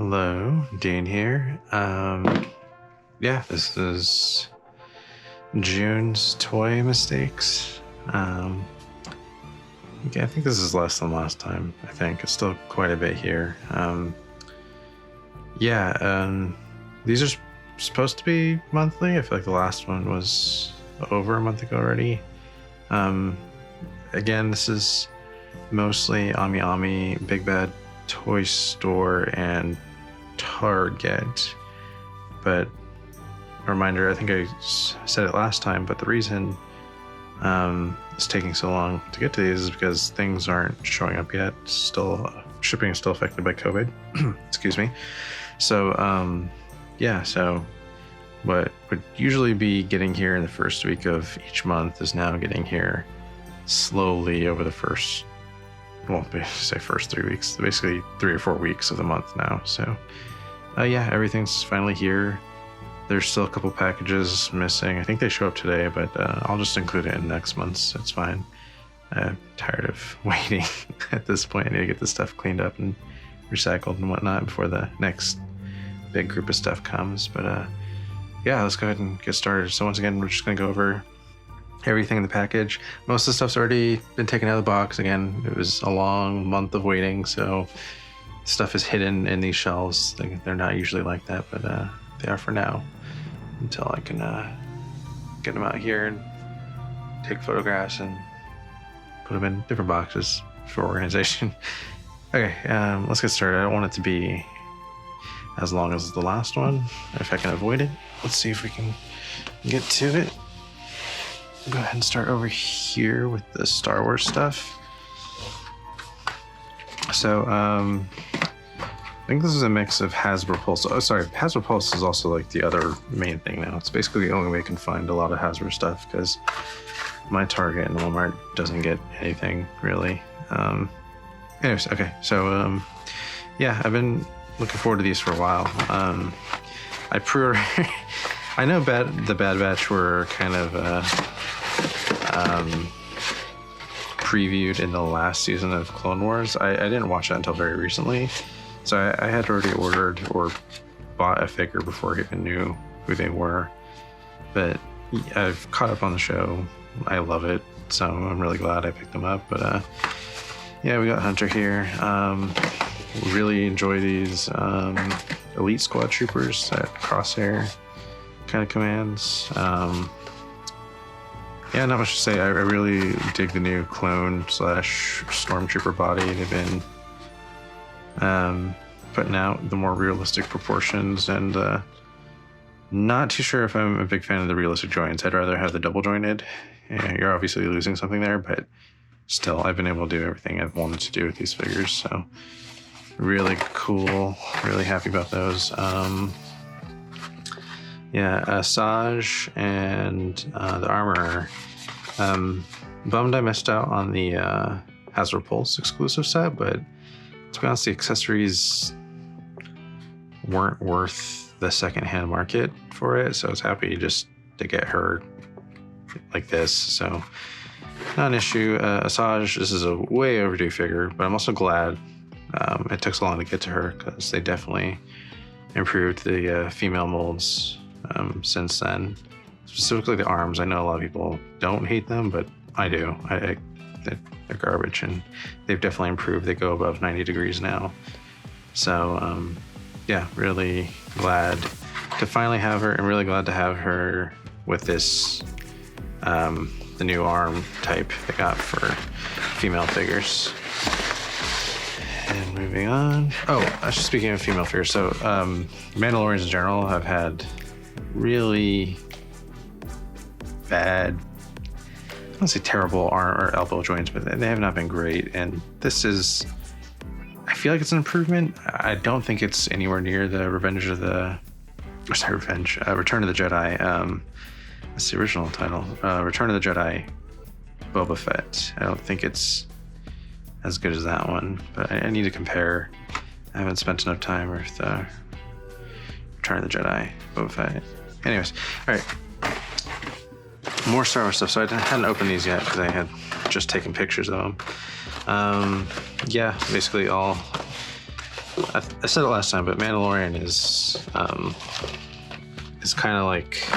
Hello, Dean here. Yeah, this is June's toy mistakes. Yeah, I think this is less than last time. I think it's still quite a bit here. These are supposed to be monthly. I feel like the last one was over a month ago already. Again, this is mostly Ami Ami, Big Bad Toy Store, and Target. But a reminder, I think I said it last time, but the reason it's taking so long to get to these is because things aren't showing up yet. Shipping is still affected by COVID. Excuse me. So so what would usually be getting here in the first week of each month is now getting here slowly over the first 3 weeks, basically 3 or 4 weeks of the month now. So everything's finally here. There's still a couple packages missing. I think they show up today, but I'll just include it in next month's. It's fine. I'm tired of waiting at this point. I need to get this stuff cleaned up and recycled and whatnot before the next big group of stuff comes. But let's go ahead and get started. So once again, we're just going to go over everything in the package. Most of the stuff's already been taken out of the box. Again, it was a long month of waiting, so stuff is hidden in these shelves. They're not usually like that, but they are for now, until I can get them out here and take photographs and put them in different boxes for organization. Okay, let's get started. I don't want it to be as long as the last one, if I can avoid it. Let's see if we can get to it. Go ahead and start over here with the Star Wars stuff. So, I think this is a mix of Hasbro Pulse. Oh, sorry, Hasbro Pulse is also like the other main thing now. It's basically the only way I can find a lot of Hasbro stuff because my Target and Walmart doesn't get anything really. Anyways, okay, so I've been looking forward to these for a while. I pre-ordered. I know the Bad Batch were kind of previewed in the last season of Clone Wars. I didn't watch that until very recently, so I had already ordered or bought a figure before I even knew who they were. But I've caught up on the show. I love it, so I'm really glad I picked them up. But we got Hunter here. Really enjoy these Elite Squad Troopers that Crosshair kind of commands. Not much to say. I really dig the new clone / stormtrooper body. They've been putting out the more realistic proportions, and not too sure if I'm a big fan of the realistic joints. I'd rather have the double jointed. You're obviously losing something there, but still, I've been able to do everything I've wanted to do with these figures, so really cool. Really happy about those. Saj and the Armorer. Bummed I missed out on the Hasbro Pulse exclusive set, but to be honest, the accessories weren't worth the secondhand market for it, so I was happy just to get her like this. So not an issue. Asajj, this is a way overdue figure, but I'm also glad it took so long to get to her, because they definitely improved the female molds since then. Specifically the arms. I know a lot of people don't hate them, but I do. They're garbage, and they've definitely improved. They go above 90 degrees now. So really glad to finally have her, and really glad to have her with this the new arm type they got for female figures. And moving on. Speaking of female figures, so Mandalorians in general have had really bad, I don't say terrible arm or elbow joints, but they have not been great. And this is, I feel like it's an improvement. I don't think it's anywhere near the Return of the Jedi. That's the original title. Return of the Jedi Boba Fett. I don't think it's as good as that one, but I need to compare. I haven't spent enough time with Return of the Jedi Boba Fett. Anyways, all right. More Star Wars stuff. So I hadn't opened these yet because I had just taken pictures of them. Basically all I said it last time, but Mandalorian is kind of like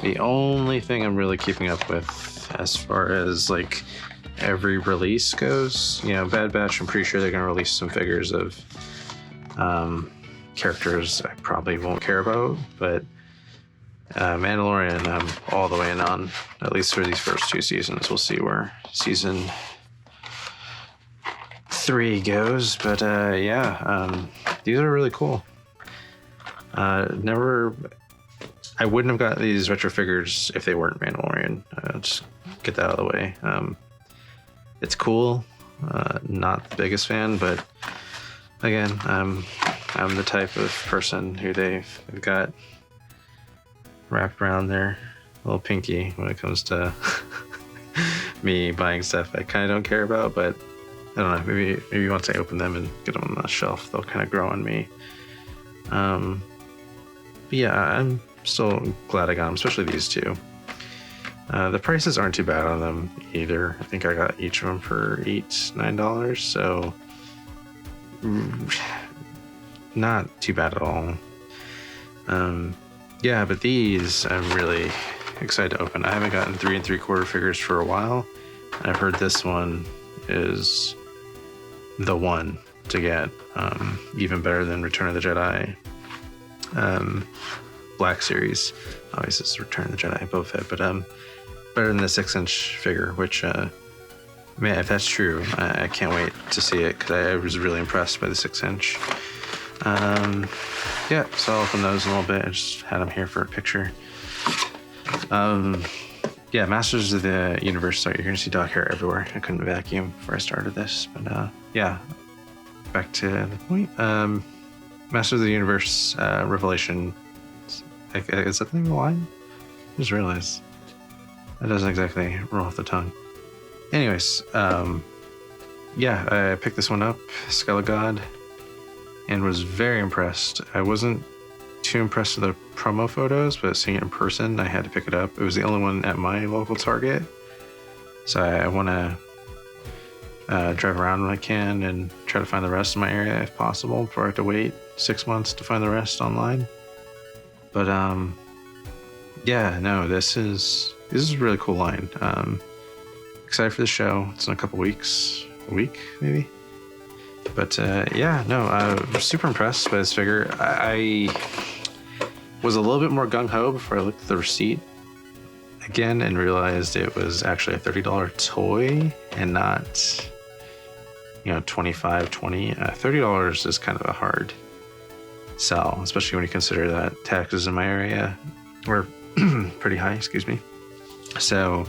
the only thing I'm really keeping up with as far as like every release goes. You know, Bad Batch, I'm pretty sure they're gonna release some figures of characters I probably won't care about, but Mandalorian I'm all the way in on, at least for these first 2 seasons. We'll see where season 3 goes, but these are really cool. I wouldn't have got these retro figures if they weren't Mandalorian. Just get that out of the way. It's cool. Not the biggest fan, but again, I'm the type of person who they've got wrapped around their little pinky when it comes to me buying stuff I kind of don't care about, but I don't know, maybe once I open them and get them on the shelf, they'll kind of grow on me. But yeah, I'm still glad I got them, especially these 2. The prices aren't too bad on them either. I think I got each of them for $9, so not too bad at all. Yeah, but these I'm really excited to open. I haven't gotten 3 3/4 figures for a while. I've heard this one is the one to get, even better than Return of the Jedi Black Series. Obviously it's Return of the Jedi Boba Fett, but better than the 6-inch figure, which man, if that's true, I can't wait to see it, because I was really impressed by the 6-inch. Yeah, so I'll open those in a little bit. I just had them here for a picture. Yeah, Masters of the Universe. So you're gonna see dog hair everywhere. I couldn't vacuum before I started this, but yeah, back to the point. Masters of the Universe Revelation. Is that the name of the line? I just realized that doesn't exactly roll off the tongue. Anyways, yeah, I picked this one up, Skull of God, and was very impressed. I wasn't too impressed with the promo photos, but seeing it in person, I had to pick it up. It was the only one at my local Target, so I want to drive around when I can and try to find the rest in my area if possible, before I have to wait 6 months to find the rest online. But yeah, no, this is a really cool line. Excited for the show. It's in a couple weeks, a week maybe. But yeah, no, I'm super impressed by this figure. I was a little bit more gung-ho before I looked at the receipt again and realized it was actually a $30 toy and not, $25, $20. $30 is kind of a hard sell, especially when you consider that taxes in my area were pretty high, excuse me. So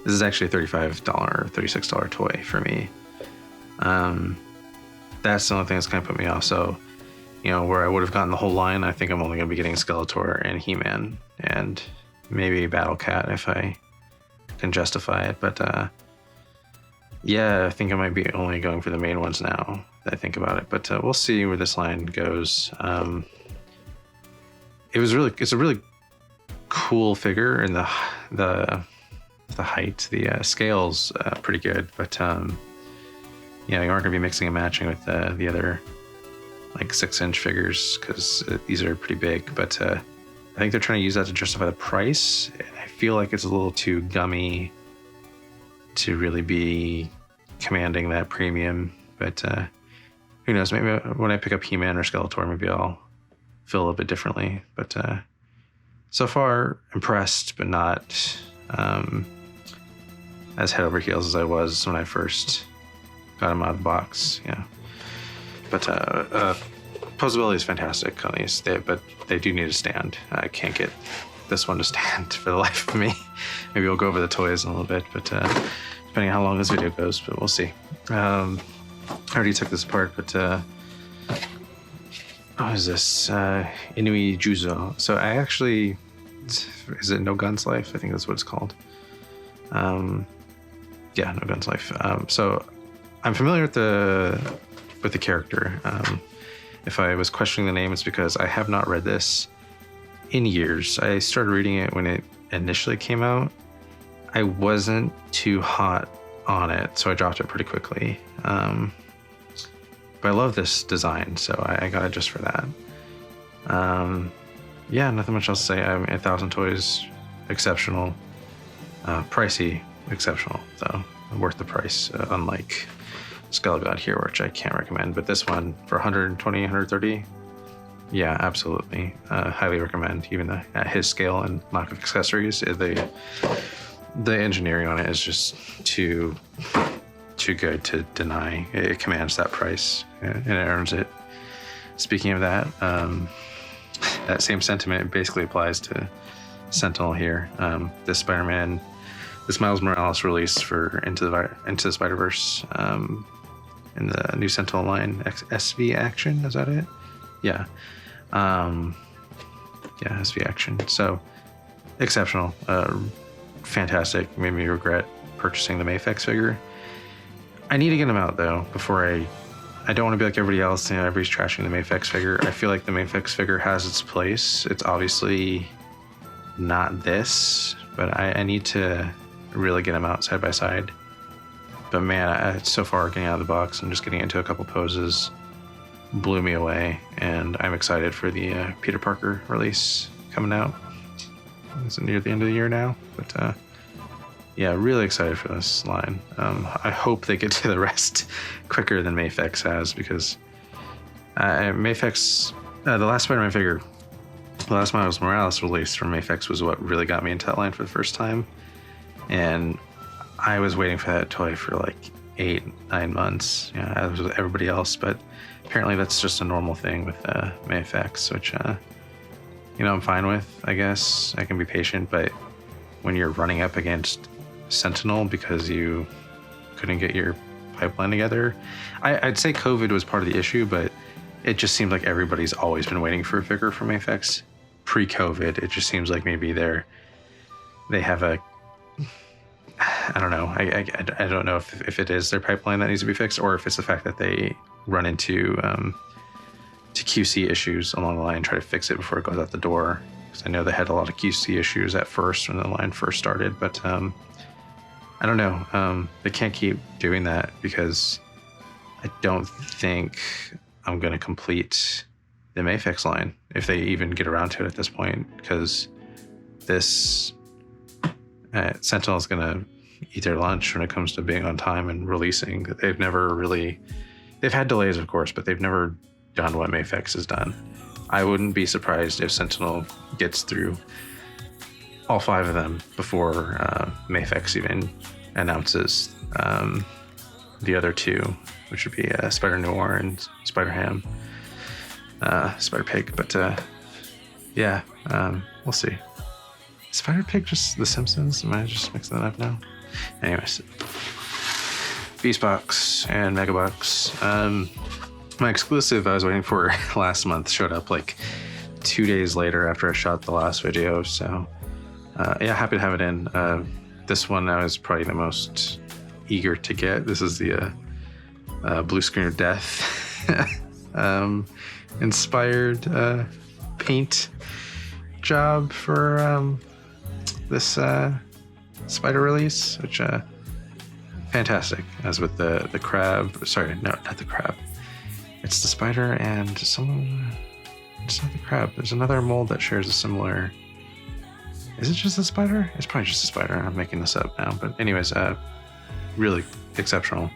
this is actually a $35, $36 toy for me. That's the only thing that's kind of put me off. So, where I would have gotten the whole line, I think I'm only going to be getting Skeletor and He-Man and maybe Battle Cat if I can justify it. But yeah, I think I might be only going for the main ones now that I think about it. But we'll see where this line goes. It's a really cool figure, and the height, the scale's pretty good. But you aren't going to be mixing and matching with the other like 6-inch figures, because these are pretty big. But I think they're trying to use that to justify the price. And I feel like it's a little too gummy to really be commanding that premium. But who knows? Maybe when I pick up He-Man or Skeletor, maybe I'll feel a bit differently. But so far, impressed, but not as head over heels as I was when I first got them out of the box. Yeah. But posability is fantastic on these, but they do need a stand. I can't get this one to stand for the life of me. Maybe we'll go over the toys in a little bit, but depending on how long this video goes, but we'll see. I already took this apart, but what is this? Inui Juzo. So I actually, is it No Guns Life? I think that's what it's called. Yeah, No Guns Life. So I'm familiar with the character. If I was questioning the name, it's because I have not read this in years. I started reading it when it initially came out. I wasn't too hot on it, so I dropped it pretty quickly. but I love this design, so I got it just for that. Yeah, nothing much else to say. 1,000 toys, exceptional. Pricey, exceptional, though. Worth the price, unlike Skull God here, which I can't recommend. But this one, for 120, 130, yeah, absolutely. Highly recommend, even at his scale and lack of accessories. The engineering on it is just too good to deny. It commands that price, and it earns it. Speaking of that, that same sentiment basically applies to Sentinel here. This Spider-Man, this Miles Morales release for Into the Spider-Verse, in the new Sentinel line, SV Action, is that it? Yeah. Yeah, SV Action. So, exceptional. Fantastic. Made me regret purchasing the Mafex figure. I need to get him out, though, before I don't want to be like everybody else. Everybody's trashing the Mafex figure. I feel like the Mafex figure has its place. It's obviously not this, but I need to really get him out side by side. But man, so far getting out of the box and just getting into a couple poses blew me away, and I'm excited for the Peter Parker release coming out. Is it near the end of the year now? But yeah, really excited for this line. I hope they get to the rest quicker than Mafex has, because Mafex, the last Spider-Man figure, the last Miles Morales release from Mafex was what really got me into that line for the first time. And I was waiting for that toy for like 8-9 months, as with everybody else, but apparently that's just a normal thing with Mafex, which I'm fine with. I guess I can be patient, but when you're running up against Sentinel because you couldn't get your pipeline together, I'd say COVID was part of the issue, but it just seemed like everybody's always been waiting for a figure from Mafex pre-COVID. It just seems like maybe they have a, I don't know. I don't know if it is their pipeline that needs to be fixed, or if it's the fact that they run into to QC issues along the line and try to fix it before it goes out the door. Because I know they had a lot of QC issues at first when the line first started, but I don't know. They can't keep doing that, because I don't think I'm going to complete the Mafex line if they even get around to it at this point, because this Sentinel is going to eat their lunch when it comes to being on time and releasing. They've had delays, of course, but they've never done what Mafex has done. I wouldn't be surprised if Sentinel gets through all 5 of them before Mafex even announces the other 2, which would be Spider Noir and Spider Ham, Spider Pig. But yeah, we'll see. Is Spider Pig just The Simpsons? Am I just mixing that up now? Anyways, Beast Box and Mega Box. My exclusive I was waiting for last month showed up like 2 days later after I shot the last video. So yeah, happy to have it in. This one I was probably the most eager to get. This is the Blue Screen of Death inspired paint job for this spider release, which fantastic. As with the crab, sorry, no, not the crab. It's the spider and it's not the crab. There's another mold that shares a similar. Is it just the spider? It's probably just the spider. I'm making this up now, but anyways, really exceptional.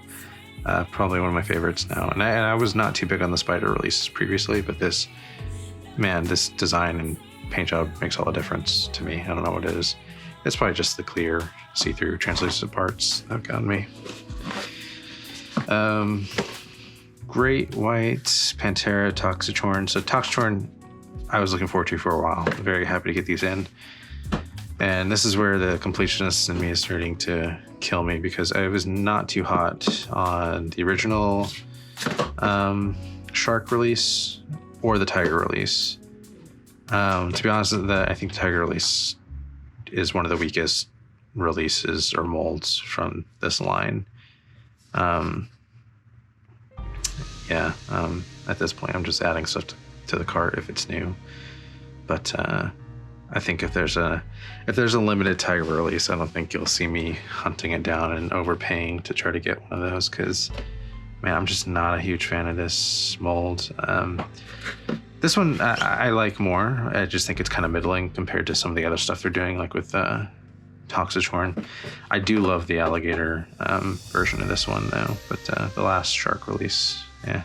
Probably one of my favorites now. And I was not too big on the spider releases previously, but this design and paint job makes all the difference to me. I don't know what it is. It's probably just the clear, see-through, translucent parts that have gotten me. Great White Pantera Toxictorn. So Toxictorn, I was looking forward to for a while. I'm very happy to get these in. And this is where the completionist in me is starting to kill me, because I was not too hot on the original Shark release or the Tiger release. To be honest, I think the Tiger release is one of the weakest releases or molds from this line. At this point, I'm just adding stuff to the cart if it's new. But I think if there's a limited Tiger release, I don't think you'll see me hunting it down and overpaying to try to get one of those, because man, I'm just not a huge fan of this mold. This one I like more. I just think it's kind of middling compared to some of the other stuff they're doing, like with Toxicorn. I do love the alligator version of this one though, but the last shark release, yeah,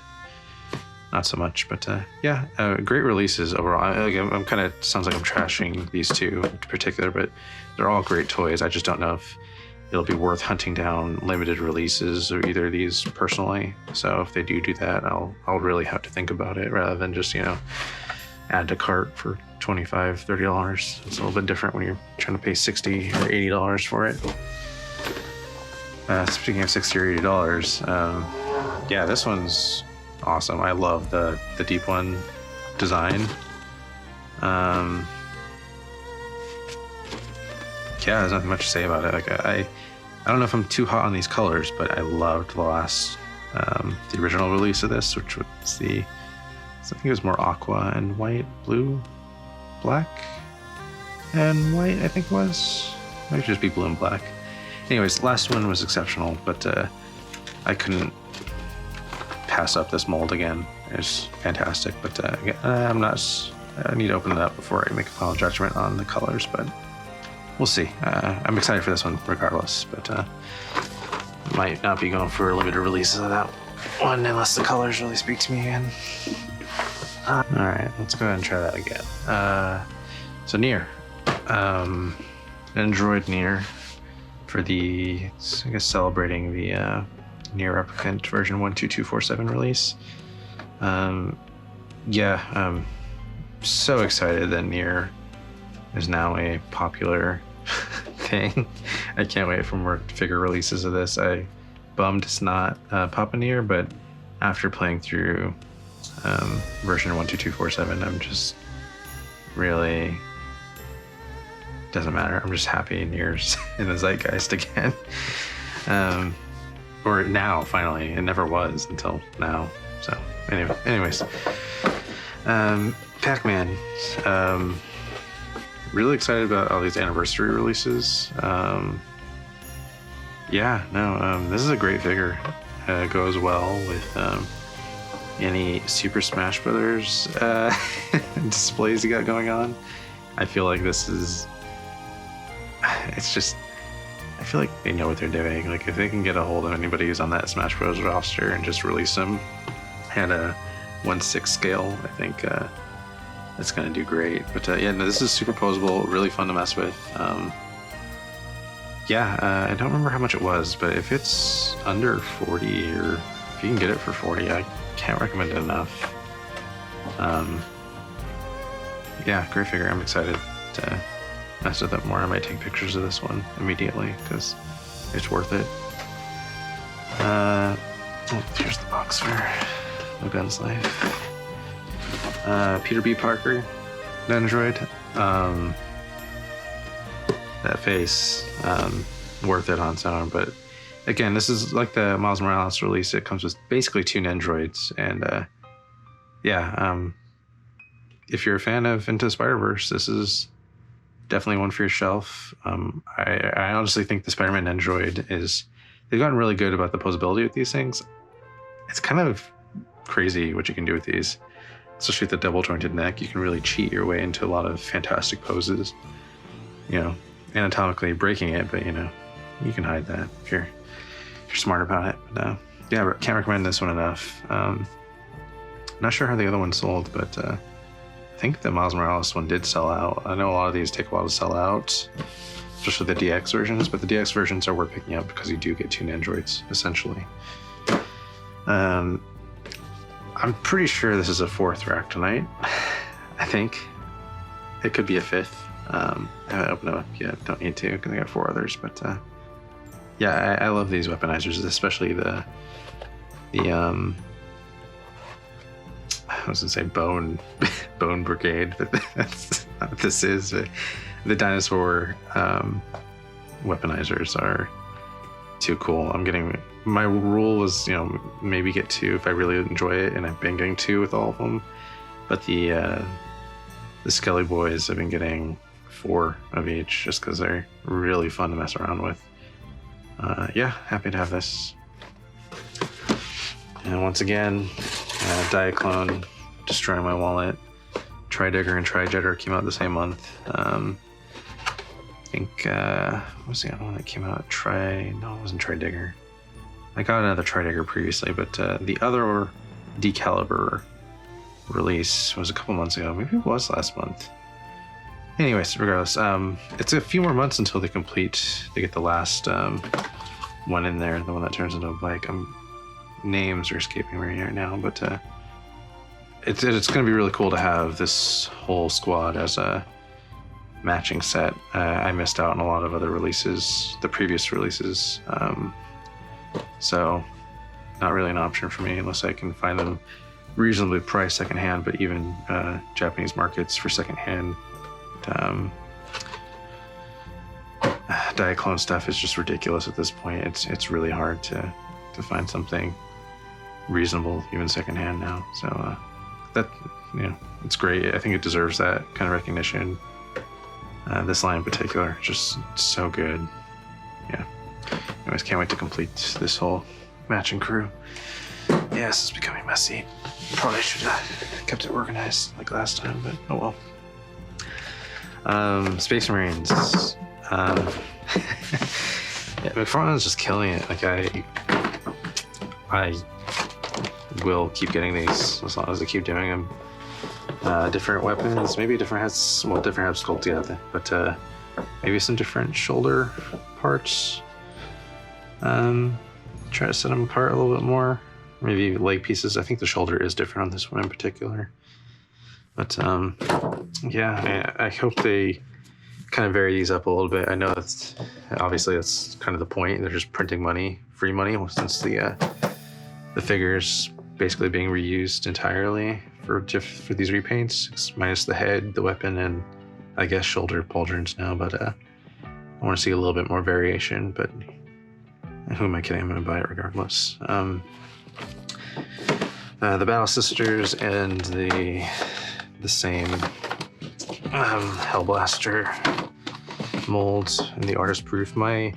not so much. But yeah, great releases overall. I'm kind of, sounds like I'm trashing these two in particular, but they're all great toys. I just don't know if it'll be worth hunting down limited releases or either of these personally. So if they do that, I'll really have to think about it rather than just, you know, add to cart for $25, $30. It's a little bit different when you're trying to pay $60 or $80 for it. Speaking of $60 or $80, yeah, this one's awesome. I love the deep one design. Yeah, there's nothing much to say about it. Like I don't know if I'm too hot on these colors, but I loved the last, the original release of this, which was I think it was more aqua and white, blue, black, and white. I think it was. Might just be blue and black. Anyways, last one was exceptional, but I couldn't pass up this mold again. It's fantastic, but I'm not. I need to open it up before I make a final judgment on the colors, but. We'll see. I'm excited for this one regardless, but might not be going for limited releases of that one unless the colors really speak to me again. All right, let's go ahead and try that again. So Nier, Android Nier for the, I guess, celebrating the Nier Replicant version 12247 release. Yeah, I'm so excited that Nier is now a popular thing. I can't wait for more figure releases of this. I bummed it's not Papa Nier, but after playing through version 12247, I'm just really, doesn't matter. I'm just happy Nier's in the zeitgeist again. Or now, finally. It never was until now. So anyways, Pac-Man. Really excited about all these anniversary releases. Yeah, no, this is a great figure. It goes well with any Super Smash Brothers displays you got going on. I feel like this is, it's just, I feel like they know what they're doing. Like if they can get a hold of anybody who's on that Smash Bros roster and just release them at a 1/6 scale, I think it's gonna do great. But yeah, no, this is super posable, really fun to mess with. Yeah, I don't remember how much it was, but if it's under 40 or if you can get it for 40, I can't recommend it enough. Yeah, great figure. I'm excited to mess with it more. I might take pictures of this one immediately because it's worth it. Oh, here's the box for No Gun's Life. Peter B. Parker, Android. That face, worth it on its own. But again, this is like the Miles Morales release. It comes with basically 2 Nendroids, and yeah, if you're a fan of Into the Spider-Verse, this is definitely one for your shelf. I honestly think the Spider-Man Nendroid is, they've gotten really good about the posability with these things. It's kind of crazy what you can do with these. Especially with the double jointed neck, you can really cheat your way into a lot of fantastic poses. You know, anatomically breaking it, but you know, you can hide that if you're smart about it. But yeah, can't recommend this one enough. Not sure how the other one sold, but I think the Miles Morales one did sell out. I know a lot of these take a while to sell out, especially the DX versions, but the DX versions are worth picking up because you do get 2 Nendroids, essentially. I'm pretty sure this is a 4th Ractonite. I think it could be a 5th. I haven't opened it up yet. Don't need to because I got 4 others. But yeah, I love these weaponizers, especially the I was gonna say bone brigade, but that's not what this is. But the dinosaur weaponizers are too cool. My rule was, you know, maybe get 2 if I really enjoy it, and I've been getting 2 with all of them. But the Skelly Boys, I've been getting 4 of each just because they're really fun to mess around with. Yeah, happy to have this. And once again, Diaclone destroying my wallet. Tri-Digger and Tri-Jetter came out the same month. I think, what was the other one that came out? No, it wasn't Tri-Digger. I got another Tri-Digger previously, but the other Decaliber release was a couple months ago. Maybe it was last month. Anyways, regardless, it's a few more months until they get the last one in there, the one that turns into a bike. Names are escaping me right now, but it's going to be really cool to have this whole squad as a matching set. I missed out on a lot of other releases, the previous releases, so not really an option for me unless I can find them reasonably priced secondhand, but even Japanese markets for secondhand Diaclone stuff is just ridiculous at this point. It's really hard to find something reasonable, even secondhand now. So that, it's great. I think it deserves that kind of recognition. This line in particular, just so good. Yeah. Anyways, can't wait to complete this whole matching crew. Yeah, this is becoming messy. Probably should have kept it organized like last time, but oh well. Space Marines. Yeah, McFarlane's just killing it. Like I will keep getting these as long as I keep doing them. Different weapons, maybe different heads, well, different head sculpt, yeah, but maybe some different shoulder parts. Try to set them apart a little bit more. Maybe leg pieces. I think the shoulder is different on this one in particular. But yeah, I hope they kind of vary these up a little bit. I know that's kind of the point. They're just printing money, free money, since the figures basically being reused entirely for these repaints, minus the head, the weapon, and I guess shoulder pauldrons now. But I want to see a little bit more variation. But who am I kidding? I'm going to buy it regardless. The Battle Sisters and the same Hellblaster molds and the artist proof. My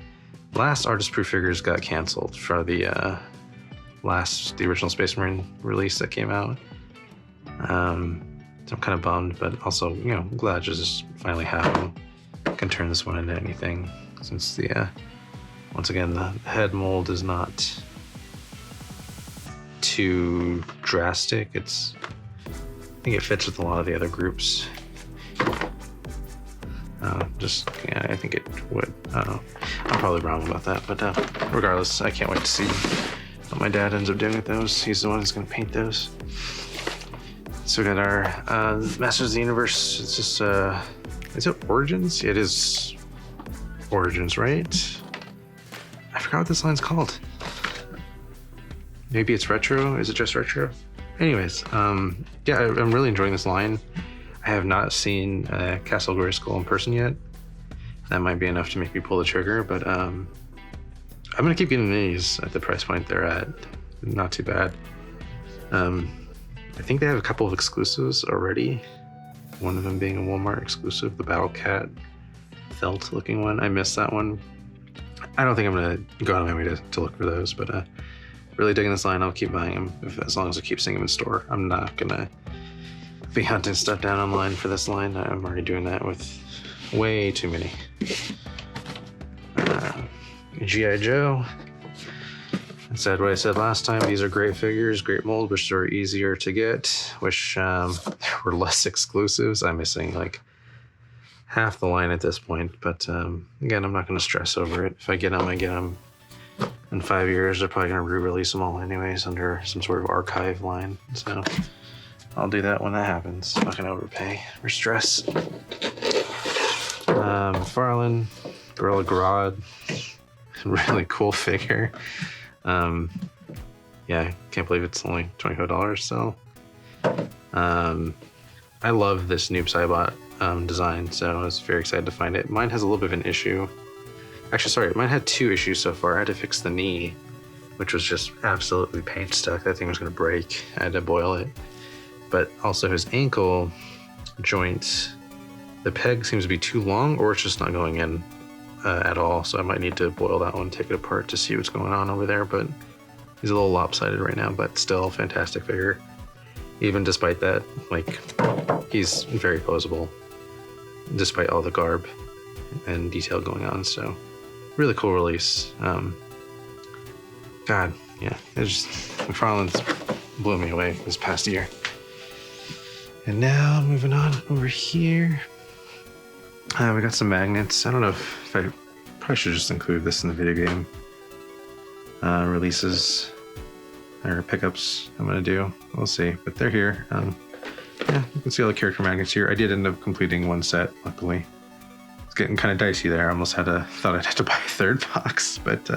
last artist proof figures got canceled for the original Space Marine release that came out. So I'm kind of bummed, but also, glad to just finally have them. Can turn this one into anything, since once again, the head mold is not too drastic. I think it fits with a lot of the other groups. I think it would. I don't know. I'm probably wrong about that, but regardless, I can't wait to see what my dad ends up doing with those. He's the one who's going to paint those. So we got our Masters of the Universe. It's just, is it Origins? It is Origins, right? I forgot what this line's called. Maybe it's retro. Is it just retro? Anyways, yeah, I'm really enjoying this line. I have not seen Castle Grayskull in person yet. That might be enough to make me pull the trigger, but I'm gonna keep getting these at the price point they're at. Not too bad. I think they have a couple of exclusives already. One of them being a Walmart exclusive, the Battle Cat felt looking one. I missed that one. I don't think I'm gonna go out of my way to look for those, but really digging this line. I'll keep buying them as long as I keep seeing them in store. I'm not gonna be hunting stuff down online for this line. I'm already doing that with way too many. G.I. Joe. I said what I said last time. These are great figures, great mold, which are easier to get, which were less exclusives. I'm missing like half the line at this point, but again, I'm not going to stress over it. If I get them, I get them. In 5 years, they're probably going to re-release them all anyways under some sort of archive line. So I'll do that when that happens. I'm not going to overpay or stress. McFarlane, Gorilla Grodd, really cool figure. Yeah, can't believe it's only $25. So I love this Noob Saibot design, so I was very excited to find it. Mine has a little bit of an issue. Actually, sorry, mine had 2 issues so far. I had to fix the knee, which was just absolutely paint stuck. That thing was going to break. I had to boil it. But also his ankle joint, the peg seems to be too long, or it's just not going in at all. So I might need to boil that one, take it apart to see what's going on over there. But He's a little lopsided right now, but still fantastic figure. Even despite that, like, he's very posable, despite all the garb and detail going on. So, really cool release. God, yeah, it's just McFarlane's blew me away this past year. And now moving on over here, we got some magnets. I don't know if I probably should just include this in the video game releases or pickups I'm gonna do. We'll see, but they're here. Yeah, you can see all the character magnets here. I did end up completing one set, luckily. It's getting kind of dicey there. I almost thought I'd have to buy a third box, but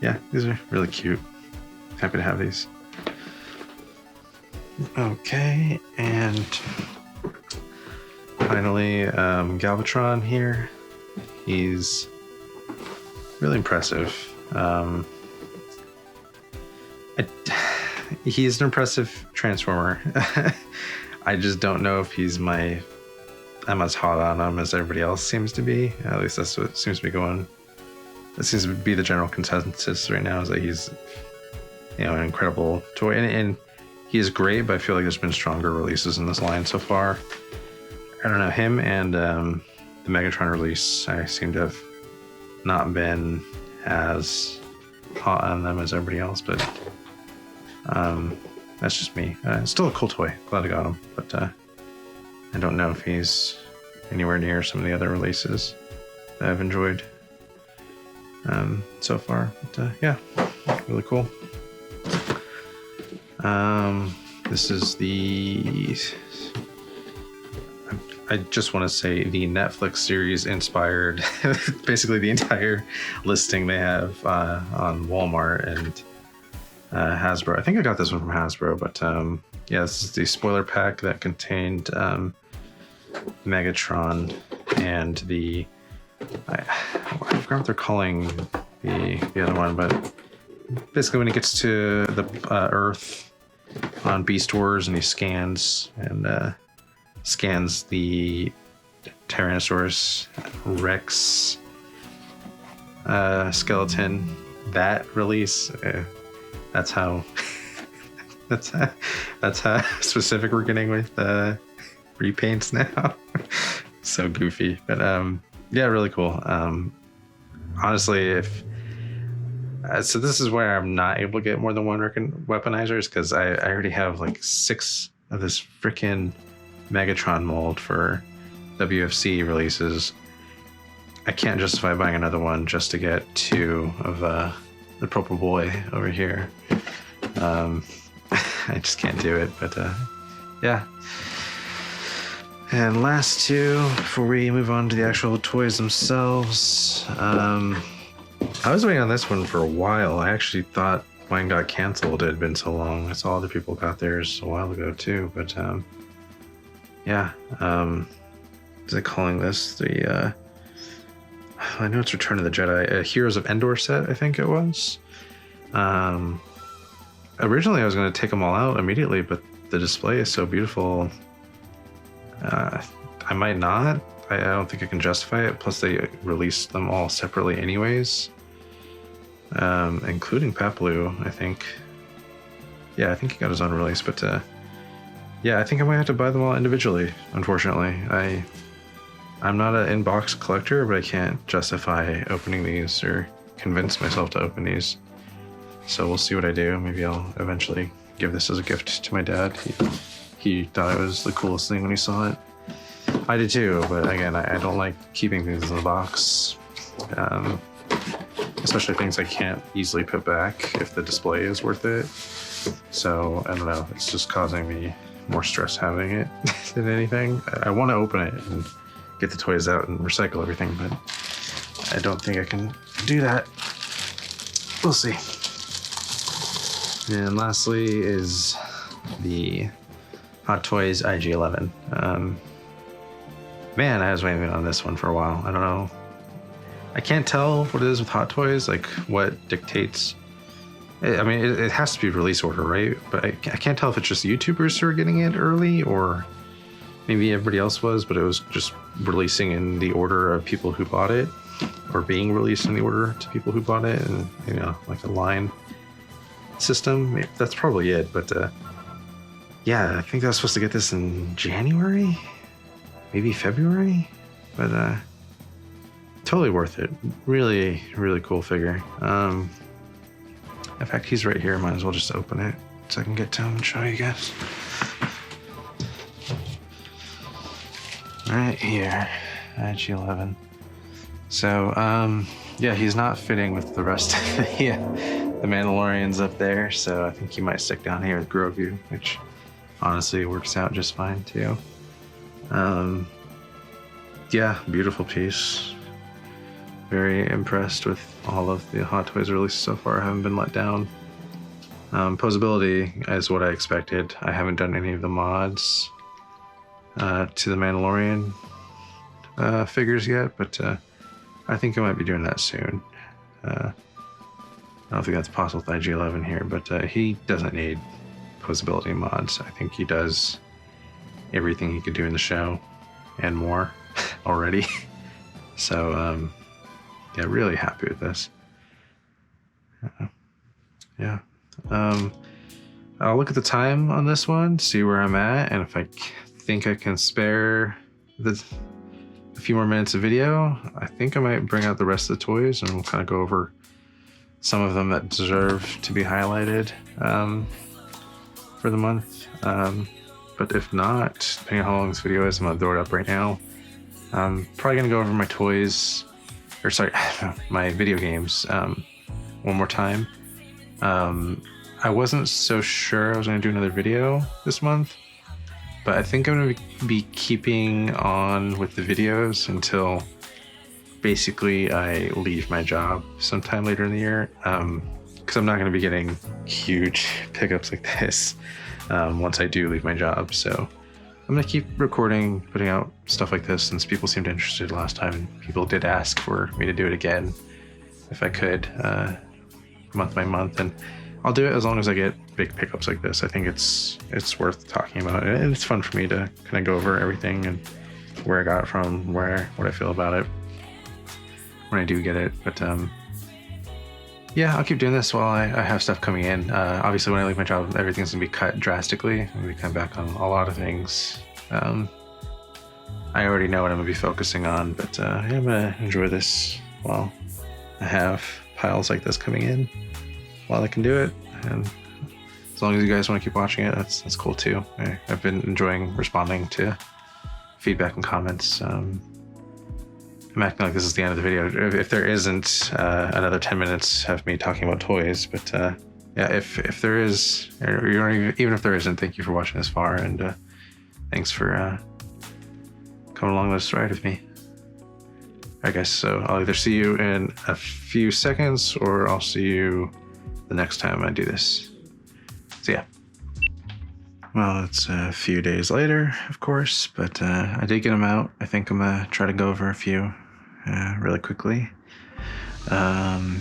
yeah, these are really cute. Happy to have these. Okay, and finally, Galvatron here. He's really impressive. He's an impressive Transformer. I just don't know if I'm as hot on him as everybody else seems to be. At least that's what seems to be going. That seems to be the general consensus right now, is that he's, an incredible toy. And he is great, but I feel like there's been stronger releases in this line so far. I don't know, him and the Megatron release, I seem to have not been as hot on them as everybody else, but that's just me. It's still a cool toy. Glad I got him, but I don't know if he's anywhere near some of the other releases that I've enjoyed so far. But yeah, really cool. This is I just want to say the Netflix series inspired basically the entire listing they have on Walmart and Hasbro. I think I got this one from Hasbro, but yeah, this is the spoiler pack that contained Megatron and I forgot what they're calling the other one, but basically when he gets to the Earth on Beast Wars and he scans the Tyrannosaurus Rex skeleton, that release, that's how specific we're getting with repaints now. So goofy, but yeah, really cool. Honestly, so this is where I'm not able to get more than one weaponizers, because I already have like 6 of this freaking Megatron mold for WFC releases. I can't justify buying another one just to get 2 of the Purple Boy over here. I just can't do it, but yeah. And last 2 before we move on to the actual toys themselves. I was waiting on this one for a while. I actually thought mine got canceled. It had been so long. I saw other people got theirs a while ago too, but yeah. Is it calling this the I know it's Return of the Jedi, Heroes of Endor set, I think it was. Originally I was going to take them all out immediately, but the display is so beautiful. I might not. I don't think I can justify it. Plus they released them all separately anyways. Including Papalu, I think. Yeah, I think he got his own release, but yeah, I think I might have to buy them all individually, unfortunately. I'm not an in-box collector, but I can't justify opening these or convince myself to open these. So we'll see what I do. Maybe I'll eventually give this as a gift to my dad. He thought it was the coolest thing when he saw it. I did too, but again, I don't like keeping things in the box. Especially things I can't easily put back if the display is worth it. So I don't know, it's just causing me more stress having it than anything. I want to open it and get the toys out and recycle everything, but I don't think I can do that. We'll see. And lastly is the Hot Toys IG-11. Man, I was waiting on this one for a while. I don't know. I can't tell what it is with Hot Toys, like what dictates. I mean, it has to be release order, right? But I can't tell if it's just YouTubers who are getting it early, or maybe everybody else was, but it was just releasing in the order of people who bought it, or being released in the order to people who bought it, and like a line. system. That's probably it, but yeah, I think I was supposed to get this in January, maybe February, but totally worth it. Really, really cool figure. In fact, he's right here. Might as well just open it so I can get to him and show you guys. Right here, IG-11. So, yeah, he's not fitting with the rest of the Mandalorians up there, so I think he might stick down here with Grogu, which honestly works out just fine too. Yeah, beautiful piece. Very impressed with all of the Hot Toys released so far. I haven't been let down. Posability is what I expected. I haven't done any of the mods to the Mandalorian figures yet, but I think I might be doing that soon. I don't think that's possible with IG-11 here, but he doesn't need posability mods. I think he does everything he could do in the show and more already. So yeah, really happy with this. Yeah. I'll look at the time on this one, see where I'm at, and if I think I can spare a few more minutes of video, I think I might bring out the rest of the toys and we'll kind of go over some of them that deserve to be highlighted for the month. But if not, depending on how long this video is, I'm gonna throw it up right now. I'm probably gonna go over my toys, or sorry, my video games one more time. I wasn't so sure I was gonna do another video this month, but I think I'm gonna be keeping on with the videos until basically I leave my job sometime later in the year, because I'm not gonna be getting huge pickups like this once I do leave my job. So I'm gonna keep recording, putting out stuff like this, since people seemed interested last time, and people did ask for me to do it again if I could, month by month, and I'll do it as long as I get big pickups like this. I think it's worth talking about, and it's fun for me to kind of go over everything and where I got it from, what I feel about it when I do get it. But yeah, I'll keep doing this while I have stuff coming in. Obviously, when I leave my job, everything's gonna be cut drastically. I'm gonna be coming back on a lot of things. I already know what I'm gonna be focusing on, but yeah, I'm gonna enjoy this while I have piles like this coming in, while I can do it. And as long as you guys want to keep watching it, that's cool too. I've been enjoying responding to feedback and comments. I'm acting like this is the end of the video. If there isn't another 10 minutes of me talking about toys, but yeah, if there is, or even if there isn't, thank you for watching this far, and thanks for coming along this ride with me. I guess so. I'll either see you in a few seconds, or I'll see you the next time I do this. So yeah. Well, it's a few days later, of course, but I did get them out. I think I'm gonna try to go over a few really quickly. Yeah,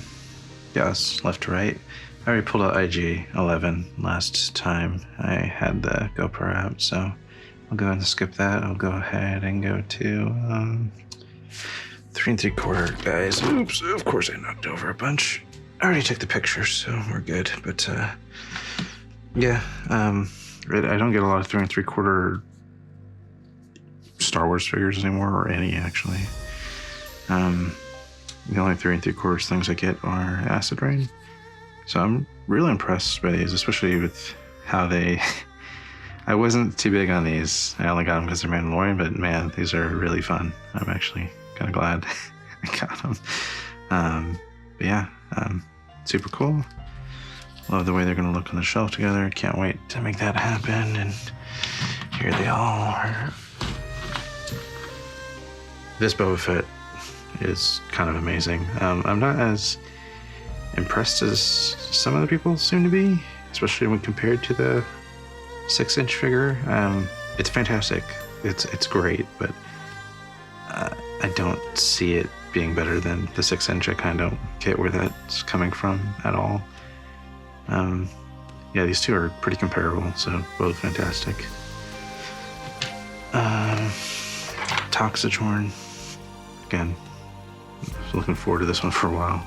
it's left to right. I already pulled out IG-11 last time I had the GoPro out, so I'll go ahead and skip that. I'll go ahead and go to 3 3/4 guys. Oops, of course I knocked over a bunch. I already took the pictures, so we're good. But yeah, I don't get a lot of 3 3/4 Star Wars figures anymore, or any actually. The only 3 3/4 things I get are Acid Rain. So I'm really impressed by these, especially with how they... I wasn't too big on these. I only got them because they're Mandalorian, but man, these are really fun. I'm actually kind of glad I got them. But yeah, super cool. Love the way they're going to look on the shelf together. Can't wait to make that happen. And here they all are. This Boba Fett is kind of amazing. I'm not as impressed as some other people seem to be, especially when compared to the 6-inch figure. It's fantastic. It's great, but I don't see it being better than the 6-inch. I kind of don't get where that's coming from at all. Yeah, these two are pretty comparable, so both fantastic. Toxijorn, again, looking forward to this one for a while.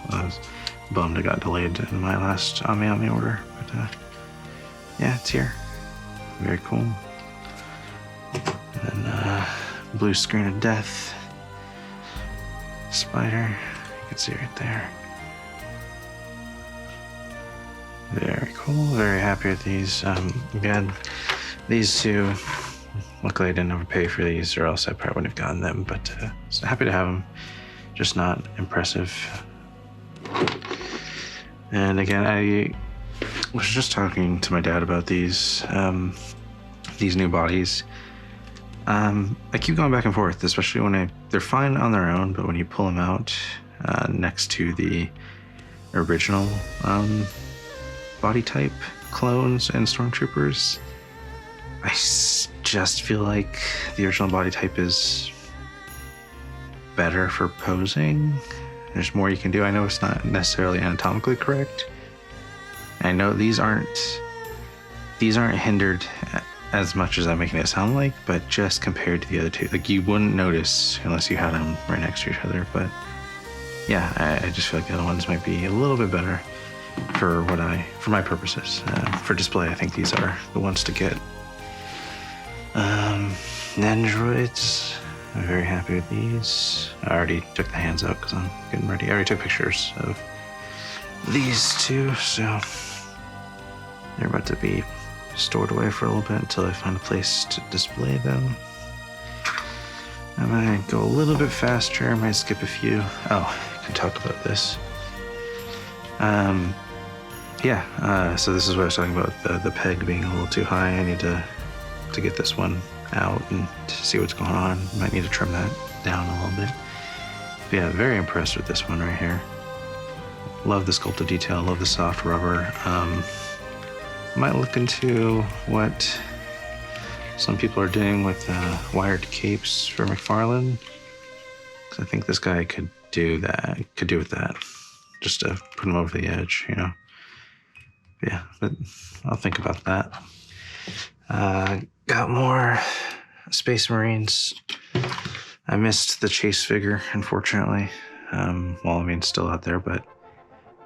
bummed it got delayed in my last Ami order, but yeah, it's here. Very cool. And then blue screen of death. Spider, you can see right there. Very cool, very happy with these. Again, these two, luckily I didn't overpay for these, or else I probably wouldn't have gotten them, but so happy to have them, just not impressive. And again, I was just talking to my dad about these new bodies. I keep going back and forth, especially when they're fine on their own, but when you pull them out next to the original body type clones and stormtroopers, I just feel like the original body type is better for posing. There's more you can do. I know it's not necessarily anatomically correct. I know these aren't hindered as much as I'm making it sound like, but just compared to the other two, like you wouldn't notice unless you had them right next to each other. But yeah, I just feel like the other ones might be a little bit better for my purposes. For display, I think these are the ones to get. Nandroids, I'm very happy with these. I already took the hands out because I'm getting ready. I already took pictures of these two, so they're about to be stored away for a little bit until I find a place to display them. I'm gonna go a little bit faster. I might skip a few. Oh, I can talk about this. So this is what I was talking about, the peg being a little too high. I need to get this one out and to see what's going on. Might need to trim that down a little bit. But yeah, very impressed with this one right here. Love the sculpted detail, love the soft rubber. Might look into what some people are doing with wired capes for McFarlane, because I think this guy could do with that, just to put him over the edge, you know. Yeah, but I'll think about that. Got more Space Marines. I missed the chase figure, unfortunately. Still out there, but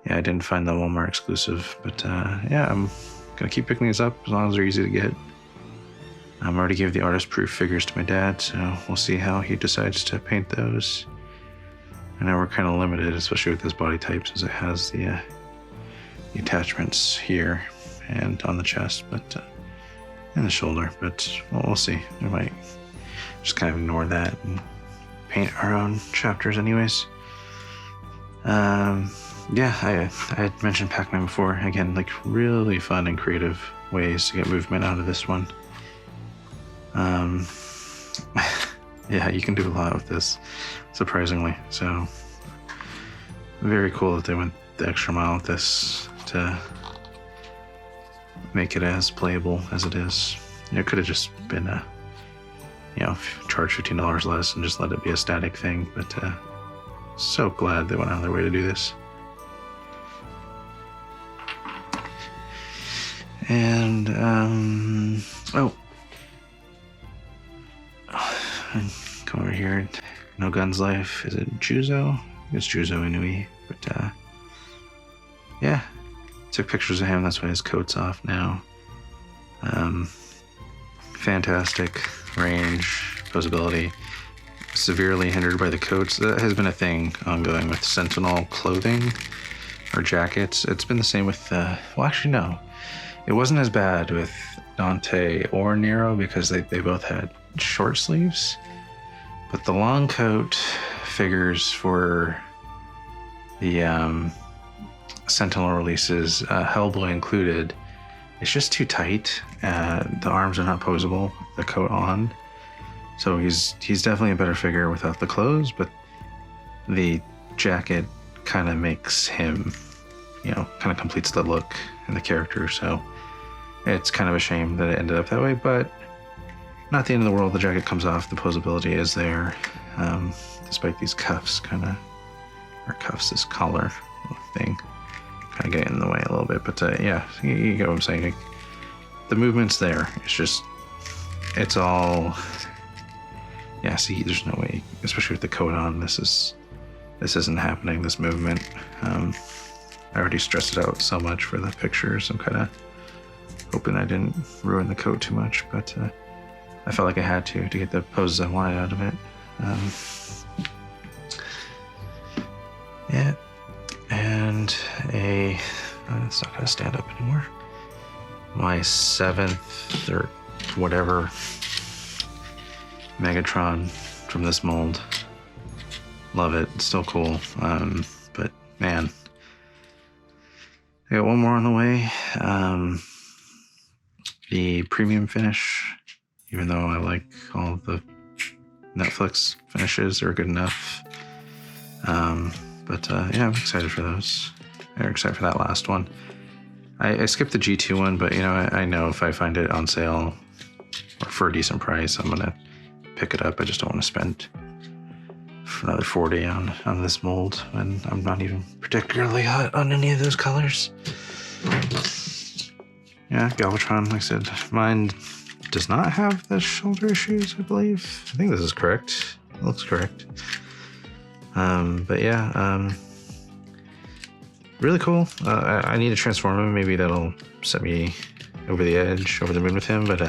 yeah, I didn't find the Walmart exclusive. But yeah, I'm gonna keep picking these up as long as they're easy to get. I already gave the artist proof figures to my dad, so we'll see how he decides to paint those. I know we're kind of limited, especially with this body type, since it has the attachments here and on the chest, but and the shoulder. But we'll see. We might just kind of ignore that and paint our own chapters, anyways. Yeah, I had mentioned Pac-Man before. Again, like really fun and creative ways to get movement out of this one. Yeah, you can do a lot with this, surprisingly. So very cool that they went the extra mile with this to make it as playable as it is. It could have just been charge $15 less and just let it be a static thing, but so glad they went out of their way to do this. And come over here. No Guns Life. Is it Juzo? It's Juzo Inui. But yeah, took pictures of him. That's why his coat's off now. Fantastic range, posability. Severely hindered by the coats. That has been a thing ongoing with Sentinel clothing or jackets. It's been the same with no. It wasn't as bad with Dante or Nero because they both had short sleeves. But the long coat figures for the Sentinel releases, Hellboy included, it's just too tight. The arms are not posable with the coat on. So he's definitely a better figure without the clothes, but the jacket kind of makes him, kind of completes the look and the character. So it's kind of a shame that it ended up that way, but not the end of the world. The jacket comes off, the posability is there, despite these cuffs this collar thing kind of getting in the way a little bit. But yeah, you get what I'm saying. Like, the movement's there. It's all, yeah, see, there's no way, especially with the coat on, this isn't happening, this movement. I already stressed it out so much for the pictures. I'm kind of hoping I didn't ruin the coat too much, but I felt like I had to get the poses I wanted out of it. Yeah, and it's not gonna stand up anymore. My 7th or whatever Megatron from this mold. Love it. It's still cool. But man, I got one more on the way. The premium finish, even though I like all the Netflix finishes, are good enough. But yeah, I'm excited for those. I'm excited for that last one. I skipped the G2 one, but you know, I know if I find it on sale or for a decent price, I'm gonna pick it up. I just don't want to spend for another 40 on this mold when I'm not even particularly hot on any of those colors. Yeah, Galvatron, like I said, mine does not have the shoulder issues, I believe. I think this is correct. It looks correct. But yeah, really cool. I need to transform him. Maybe that'll set me over the edge, over the moon with him, but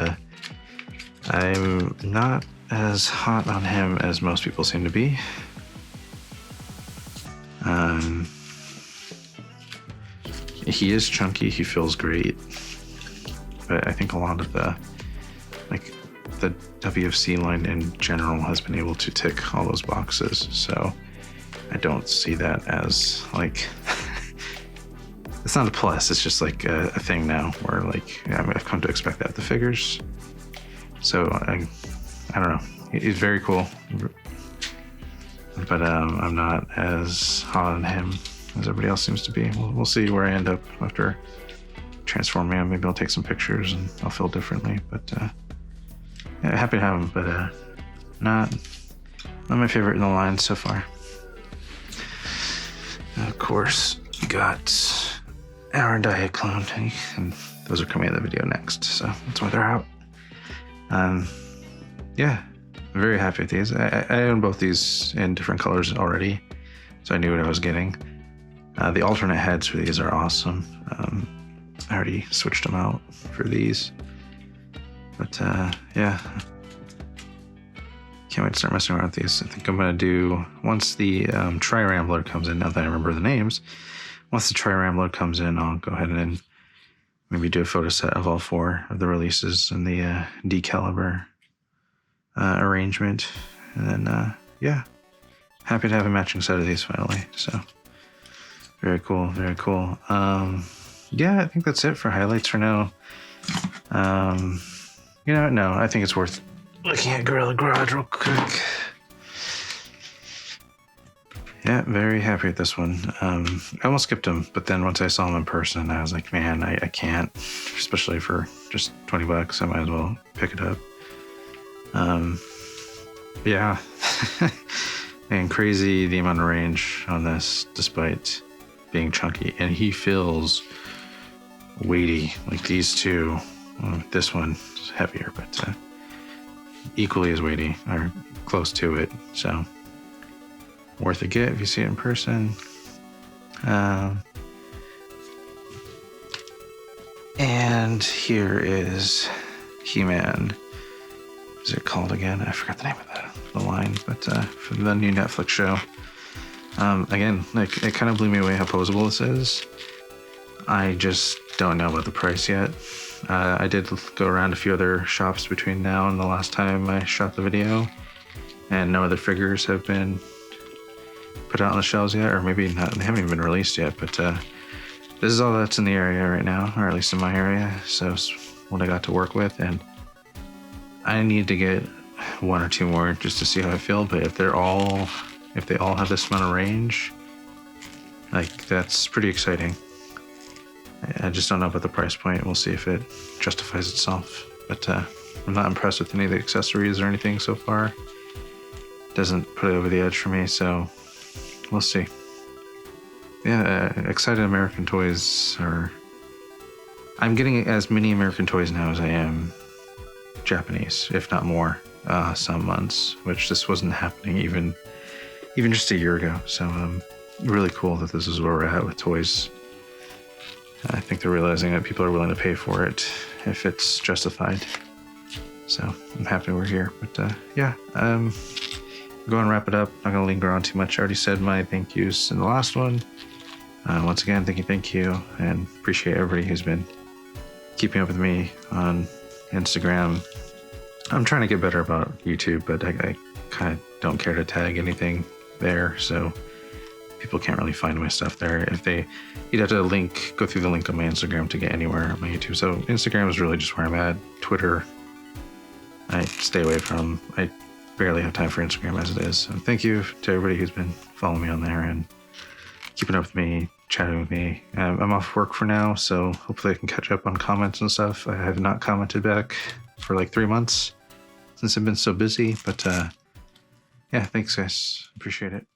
I'm not as hot on him as most people seem to be. He is chunky, he feels great, but I think a lot of the WFC line in general has been able to tick all those boxes, so I don't see that as like it's not a plus, it's just like a thing now where like I've come to expect that the figures. So I don't know, he's very cool, but I'm not as hot on him as everybody else seems to be. We'll see where I end up after transforming him. Maybe I'll take some pictures and I'll feel differently, but yeah, happy to have him, but not my favorite in the line so far. Of course, we got our Diet Clone, and those are coming in the video next, so that's why they're out. Yeah, I'm very happy with these. I own both these in different colors already, so I knew what I was getting. The alternate heads for these are awesome. I already switched them out for these, but yeah, can't wait to start messing around with these. I think I'm gonna do, once the Tri-Rambler comes in, now that I remember the names, once the Tri-Rambler comes in, I'll go ahead and maybe do a photo set of all 4 of the releases in the D-Caliber arrangement, and then yeah, happy to have a matching set of these finally. So very cool, very cool. Yeah, I think that's it for highlights for now. You know, no, I think it's worth looking at Gorilla Garage real quick. Yeah, very happy with this one. I almost skipped him, but then once I saw him in person, I was like, man, I can't, especially for just $20. I might as well pick it up. Yeah, and crazy the amount of range on this, despite being chunky, and he feels weighty. Like these two, this one's heavier, but equally as weighty or close to it. So worth a get if you see it in person. And here is He-Man. Is it called again? I forgot the name of the line, but for the new Netflix show. Again, like, it kind of blew me away how posable this is. I just don't know about the price yet. I did go around a few other shops between now and the last time I shot the video, and no other figures have been put out on the shelves yet, or maybe not, they haven't even been released yet, but this is all that's in the area right now, or at least in my area, so it's what I got to work with, and I need to get 1 or 2 more just to see how I feel, but if they all have this amount of range, like, that's pretty exciting. I just don't know about the price point. We'll see if it justifies itself, but I'm not impressed with any of the accessories or anything so far. Doesn't put it over the edge for me, so we'll see. Yeah, excited American toys are... I'm getting as many American toys now as I am Japanese, if not more, some months, which this wasn't happening even just a year ago. So really cool that this is where we're at with toys I think they're realizing that people are willing to pay for it if it's justified. So I'm happy we're here. But yeah, go and wrap it up. Not gonna linger on too much. I already said my thank yous in the last one. Once again, thank you, and appreciate everybody who's been keeping up with me on Instagram. I'm trying to get better about YouTube, but I kind of don't care to tag anything there, so people can't really find my stuff there. You'd have to go through the link on my Instagram to get anywhere on my YouTube. So Instagram is really just where I'm at. Twitter, I stay away from. I barely have time for Instagram as it is. So thank you to everybody who's been following me on there and keeping up with me, chatting with me. I'm off work for now, so hopefully I can catch up on comments and stuff. I have not commented back for like 3 months since I've been so busy, but yeah, thanks guys. Appreciate it.